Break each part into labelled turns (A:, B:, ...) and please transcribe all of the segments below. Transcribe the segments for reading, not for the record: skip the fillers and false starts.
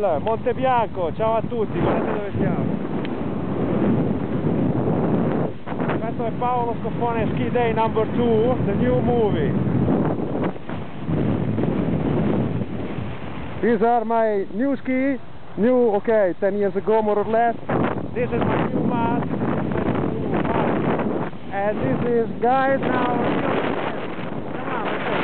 A: Hotel Monte Bianco, ciao a tutti, guardate dove siamo. Questo è Paolo Scoffone Ski Day number 2, the new movie. These are my new ski, okay, 10 years ago more or less. This is my new mask, and this is, guys, now, come on, let's go.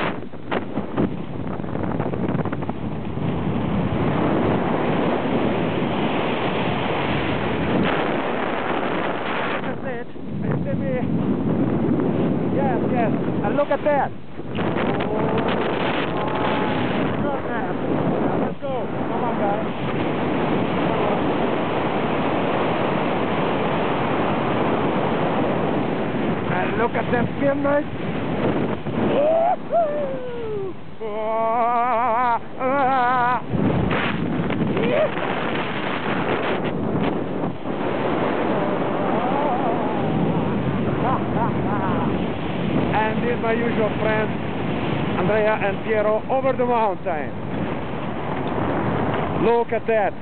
A: Yes, yes, and look at that. Goodness. Let's go. Come on, guys. And look at that skin, mate. And this is my usual friends, Andrea and Piero, over the mountain. Look at that.